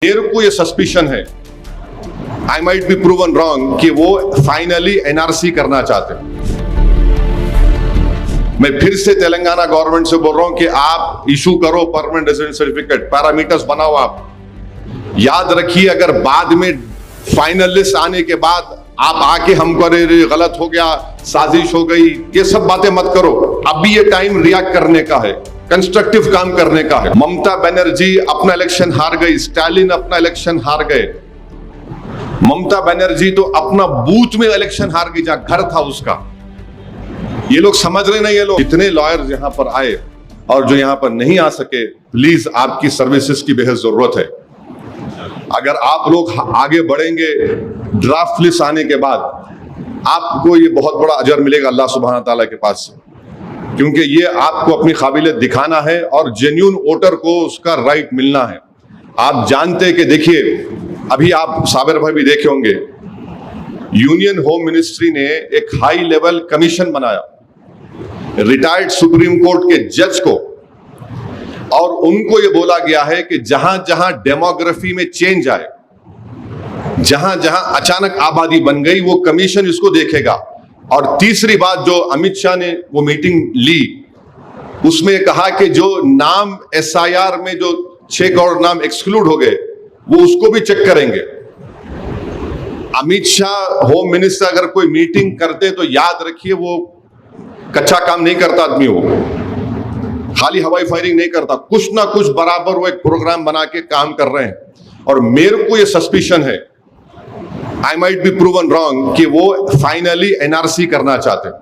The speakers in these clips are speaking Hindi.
मेरे को ये सस्पिशन है, I might be proven wrong, कि वो फाइनली एनआरसी करना चाहते हैं। मैं फिर से तेलंगाना गवर्नमेंट से बोल रहा हूं कि आप इशू करो परमानेंट रेजिडेंट सर्टिफिकेट, पैरामीटर्स बनाओ। आप याद रखिए, अगर बाद में फाइनल लिस्ट आने के बाद आप आके हमको अरे गलत हो गया, साजिश हो गई, ये सब बातें मत करो। अभी ये टाइम रिएक्ट करने का है, कंस्ट्रक्टिव काम करने का है। ममता बनर्जी अपना इलेक्शन हार गई, स्टालिन अपना इलेक्शन हार गए। ममता बनर्जी तो अपना बूथ में इलेक्शन हार गई, जहां घर था उसका। ये लोग समझ रहे नहीं, ये लोग जितने लॉयर्स यहां पर आए और जो यहां पर नहीं आ सके, प्लीज आपकी सर्विसेज की बेहद जरूरत है। अगर आप लोग आगे बढ़ेंगे, ड्राफ्ट लिस्ट आने के बाद आपको ये बहुत बड़ा अजर मिलेगा अल्लाह सुब्हान ताला के पास से, क्योंकि ये आपको अपनी काबिलियत दिखाना है और जेन्युइन वोटर को उसका राइट मिलना है। आप जानते हैं कि देखिए, अभी आप साबिर भाई भी देखे होंगे, यूनियन होम मिनिस्ट्री ने एक हाई लेवल कमीशन बनाया रिटायर्ड सुप्रीम कोर्ट के जज को, और उनको यह बोला गया है कि जहां जहां डेमोग्राफी में चेंज आए, जहां जहां अचानक आबादी बन गई, वो कमीशन इसको देखेगा। और तीसरी बात जो अमित शाह ने वो मीटिंग ली, उसमें कहा कि जो नाम एसआईआर में जो 6 करोड़ नाम एक्सक्लूड हो गए, वो उसको भी चेक करेंगे। अमित शाह होम मिनिस्टर अगर कोई मीटिंग करते तो याद रखिए, वो कच्चा काम नहीं करता आदमी, वो खाली हवाई फायरिंग नहीं करता, कुछ ना कुछ बराबर वो एक प्रोग्राम बना के काम कर रहे हैं। और मेरे को ये सस्पिशन है, I might be proven wrong, कि वो फाइनली एनआरसी करना चाहते हैं,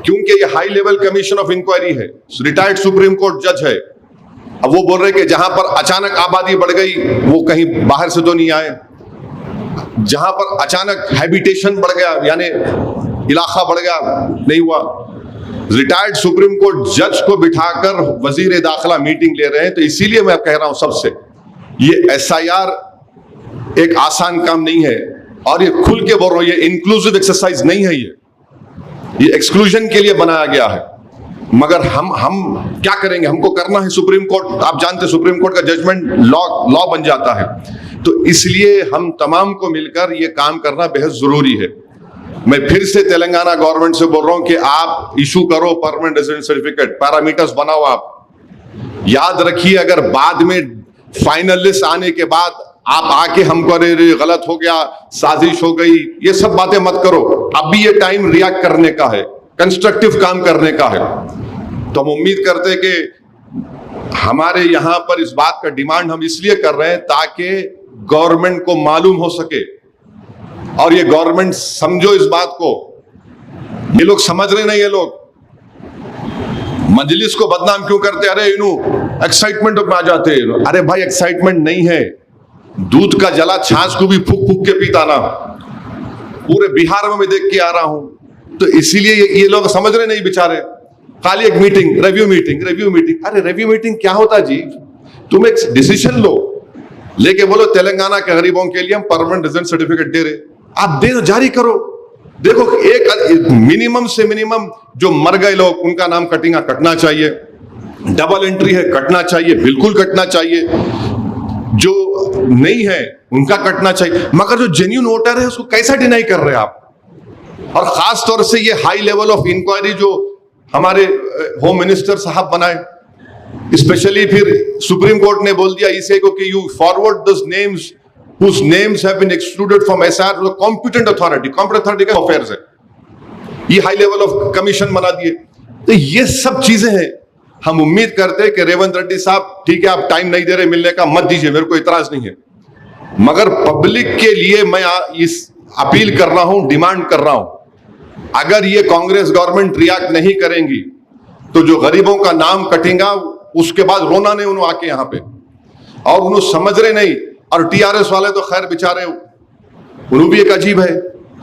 क्योंकि ये high level commission of inquiry है, रिटायर्ड सुप्रीम कोर्ट जज है। अब वो बोल रहे कि जहां पर अचानक आबादी बढ़ गई, वो कहीं बाहर से तो नहीं आए, जहां पर अचानक हैबिटेशन बढ़ गया, यानी इलाका बढ़ गया, नहीं हुआ। रिटायर्ड सुप्रीम कोर्ट जज को बिठाकर वजीर दाखिला मीटिंग ले रहे हैं। तो इसीलिए मैं कह रहा हूं सबसे, ये एसआईआर एक आसान काम नहीं है, और ये खुल के बोल रहा हूं, ये इंक्लूसिव एक्सरसाइज नहीं है, ये एक्सक्लूजन के लिए बनाया गया है। मगर हम क्या करेंगे, हमको करना है। सुप्रीम कोर्ट, आप जानते हैं, सुप्रीम कोर्ट का जजमेंट लॉ बन जाता है। तो इसलिए हम तमाम को मिलकर ये काम करना बेहद जरूरी है। मैं फिर से तेलंगाना गवर्नमेंट से बोल रहा हूं कि आप इशू करो परमानेंट रेजिडेंट सर्टिफिकेट, पैरामीटर्स बनाओ। आप याद रखिए, अगर बाद में फाइनल लिस्ट आने के बाद आप आके हमको अरे गलत हो गया, साजिश हो गई, ये सब बातें मत करो। अभी ये टाइम रिएक्ट करने का है, कंस्ट्रक्टिव काम करने का है। तो हम उम्मीद करते हैं कि हमारे यहां पर इस बात का डिमांड हम इसलिए कर रहे हैं ताकि गवर्नमेंट को मालूम हो सके, और ये गवर्नमेंट समझो इस बात को। ये लोग समझ रहे नहीं, ये लोग मजलिस को बदनाम क्यों करते, अरे इनू एक्साइटमेंट में आ जाते। अरे भाई, एक्साइटमेंट नहीं है, दूध का जला छाछ को भी फूक फूक के पीता ना। पूरे बिहार में मैं देख के आ रहा हूं, तो इसीलिए ये लोग समझ रहे नहीं बेचारे। खाली एक मीटिंग, रिव्यू मीटिंग। अरे रिव्यू मीटिंग क्या होता जी? तुम एक डिसीजन लो, लेके बोलो तेलंगाना के गरीबों के लिए हम परमानेंट रेजिडेंट सर्टिफिकेट दे रहे, आप दे जारी करो। देखो, एक मिनिमम से मिनिमम जो मर गए लोग, उनका नाम कटना चाहिए। डबल एंट्री है, कटना चाहिए, बिल्कुल कटना चाहिए। जो नहीं है उनका कटना चाहिए। मगर जो जेन्युइन वोटर है, उसको कैसा डिनाई कर रहे हैं आप? और खास तौर से ये हाई लेवल ऑफ इंक्वायरी जो हमारे होम मिनिस्टर साहब बनाए, स्पेशली फिर सुप्रीम कोर्ट ने बोल दिया इसे को कि you forward those names whose names have been excluded from SR to the competent authority का अफेयर्स है। ये हाई लेवल ऑफ कमीशन बना दिए। तो ये सब चीजें हैं। हम उम्मीद करते हैं कि रेवंत रेड्डी साहब, ठीक है, आप टाइम नहीं दे रहे मिलने का, मत दीजिए, मेरे को इतराज नहीं है। मगर पब्लिक के लिए मैं इस अपील कर रहा हूं, डिमांड कर रहा हूं, अगर ये कांग्रेस गवर्नमेंट रिएक्ट नहीं करेंगी तो जो गरीबों का नाम कटेगा, उसके बाद रोना नहीं उन्होंने आके यहाँ पे, और उन्होंने समझ रहे नहीं। और टीआरएस वाले तो खैर बेचारे, उन्होंने भी एक अजीब है।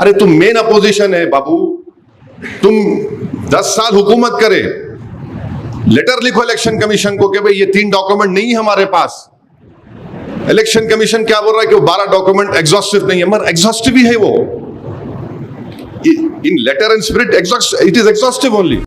अरे तुम मेन अपोजिशन है बाबू, तुम 10 साल हुकूमत करे, लेटर लिखो इलेक्शन कमीशन को कि भाई ये 3 डॉक्यूमेंट नहीं है हमारे पास। इलेक्शन कमीशन क्या बोल रहा है कि वो 12 डॉक्यूमेंट एग्जॉस्टिव नहीं है, मगर एग्जॉस्टिव ही है वो। In letter and spirit it is exhaustive only.